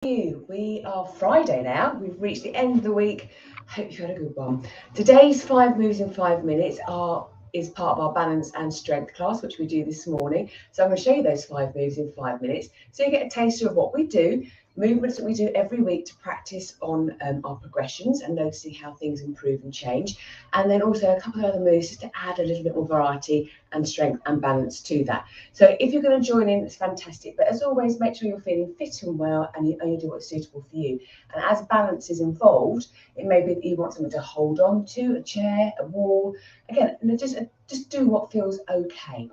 We are Friday now. We've reached the end of the week. Hope you had a good one. Today's 5 moves in 5 minutes is part of our balance and strength class, which we do this morning. So I'm going to show you those 5 moves in 5 minutes, so you get a taster of what we do, movements that we do every week to practice on our progressions and noticing how things improve and change, and then also a couple of other moves just to add a little bit more variety and strength and balance to that. So if you're going to join in, it's fantastic. But as always, make sure you're feeling fit and well and you only do what's suitable for you. And as balance is involved, it may be that you want something to hold on to, a chair, a wall. Again, just do what feels okay.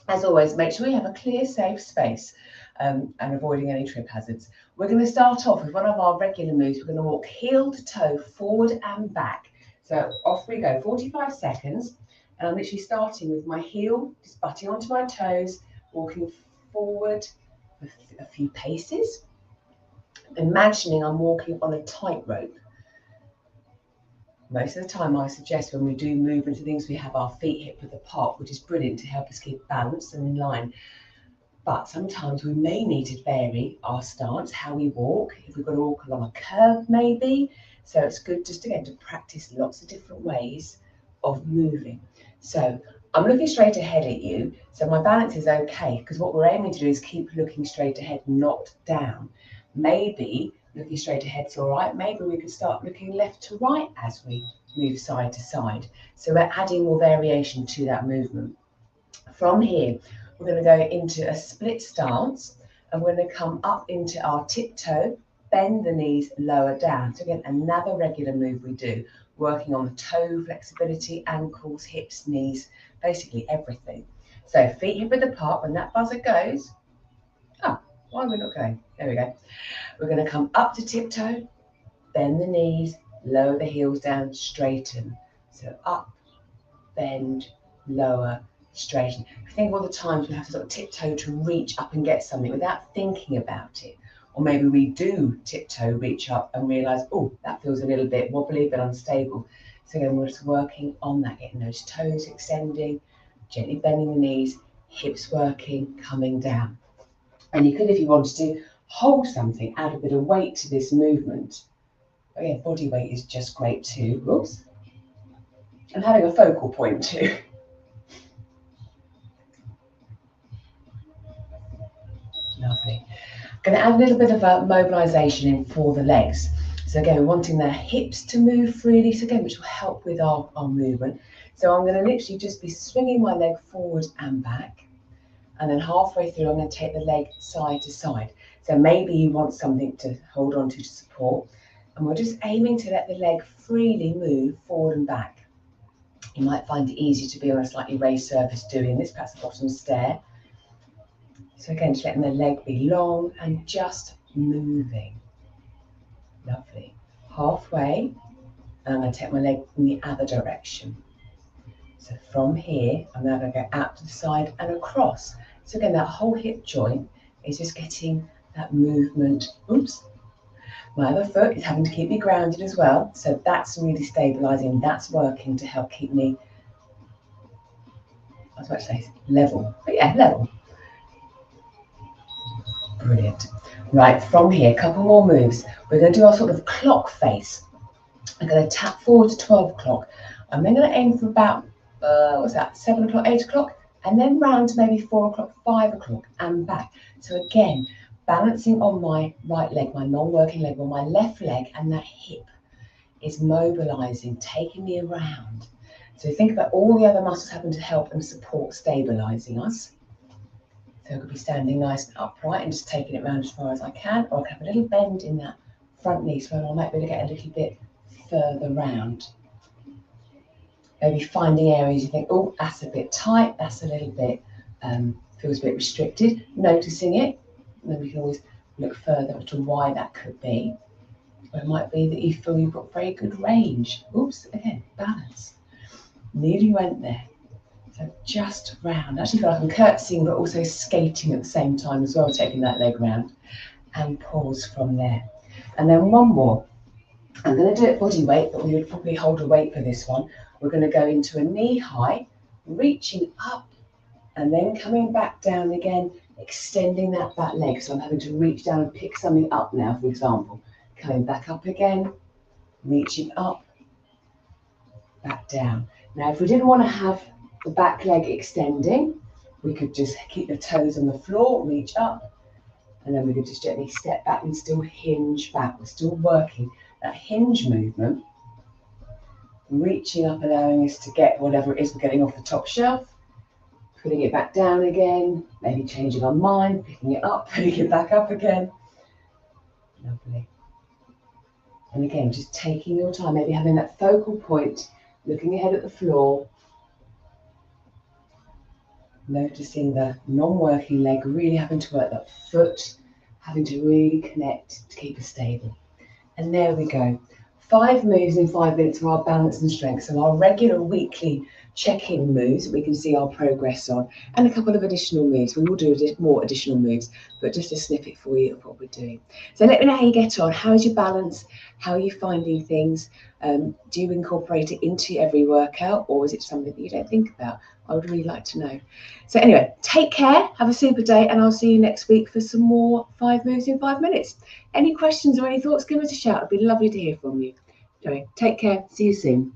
As always, make sure you have a clear, safe space and avoiding any trip hazards. We're going to start off with one of our regular moves. We're going to walk heel to toe, forward and back. So off we go, 45 seconds. And I'm literally starting with my heel, just butting onto my toes, walking forward with a few paces, imagining I'm walking on a tightrope. Most of the time I suggest when we do movement and things, we have our feet hip width apart, which is brilliant to help us keep balanced and in line. But sometimes we may need to vary our stance, how we walk, if we've got to walk along a curve maybe. So it's good just again to practice lots of different ways of moving. So I'm looking straight ahead at you, so my balance is okay, because what we're aiming to do is keep looking straight ahead, not down. Maybe looking straight ahead's all right. Maybe we could start looking left to right as we move side to side. So we're adding more variation to that movement. From here, we're going to go into a split stance, and we're going to come up into our tiptoe, bend the knees, lower down. So again, another regular move we do, working on the toe flexibility, ankles, hips, knees, basically everything. So feet hip width apart. When that buzzer goes, why are we not going? There we go. We're going to come up to tiptoe, bend the knees, lower the heels down, straighten. So up, bend, lower, straighten. I think all the times we have to sort of tiptoe to reach up and get something without thinking about it. Or maybe we do tiptoe, reach up and realise, oh, that feels a little bit wobbly, a bit unstable. So again, we're just working on that, getting those toes extending, gently bending the knees, hips working, coming down. And you could, if you wanted to, hold something, add a bit of weight to this movement. Again, body weight is just great too. Oops. And having a focal point too. Lovely. Going to add a little bit of a mobilisation in for the legs. So again, we're wanting the hips to move freely, so again, which will help with our movement. So I'm going to literally just be swinging my leg forward and back. And then halfway through, I'm going to take the leg side to side. So maybe you want something to hold on to support. And we're just aiming to let the leg freely move forward and back. You might find it easier to be on a slightly raised surface doing this, perhaps the bottom stair. So again, just letting the leg be long and just moving. Lovely. Halfway, and I'm going to take my leg in the other direction. So from here, I'm now going to go out to the side and across. So again, that whole hip joint is just getting that movement. Oops. My other foot is having to keep me grounded as well. So that's really stabilising. That's working to help keep me, I was about to say level, but yeah, level. Brilliant. Right, from here, a couple more moves. We're going to do our sort of clock face. I'm going to tap forward to 12 o'clock. I'm then going to aim for about, 7 o'clock, 8 o'clock, and then round to maybe 4 o'clock, 5 o'clock, and back. So again, balancing on my right leg, my non-working leg, or my left leg, and that hip is mobilising, taking me around. So think about all the other muscles having to help and support stabilising us. So I could be standing nice and upright and just taking it round as far as I can, or I can have a little bend in that front knee, so I might be able to get a little bit further round. Maybe finding areas you think, oh, that's a bit tight, that's a little bit, feels a bit restricted, noticing it. And then we can always look further to why that could be. Or it might be that you feel you've got very good range. Oops, again, balance. Nearly went there. So just round. I actually feel like I'm curtsying, but also skating at the same time as well, taking that leg round. And pause from there. And then one more. I'm going to do it body weight, but we would probably hold a weight for this one. We're going to go into a knee high, reaching up, and then coming back down again extending that back leg. So I'm having to reach down and pick something up now, for example. Coming back up again, reaching up, back down. Now, if we didn't want to have the back leg extending, we could just keep the toes on the floor, reach up, and then we could just gently step back and still hinge back. We're still working that hinge movement, reaching up, allowing us to get whatever it is we're getting off the top shelf, putting it back down again, maybe changing our mind, picking it up, putting it back up again. Lovely. And again, just taking your time, maybe having that focal point, looking ahead at the floor, noticing the non-working leg, really having to work that foot, having to really connect to keep us stable. And there we go. 5 moves in 5 minutes for our balance and strength. So our regular weekly check-in moves we can see our progress on, and a couple of additional moves. We will do more additional moves, but just a snippet for you of what we're doing. So let me know how you get on. How is your balance? How are you finding things? Do you incorporate it into every workout, or is it something that you don't think about? I would really like to know. So anyway, take care, have a super day, and I'll see you next week for some more 5 moves in 5 minutes. Any questions or any thoughts, give us a shout. It'd be lovely to hear from you. Anyway, take care. See you soon.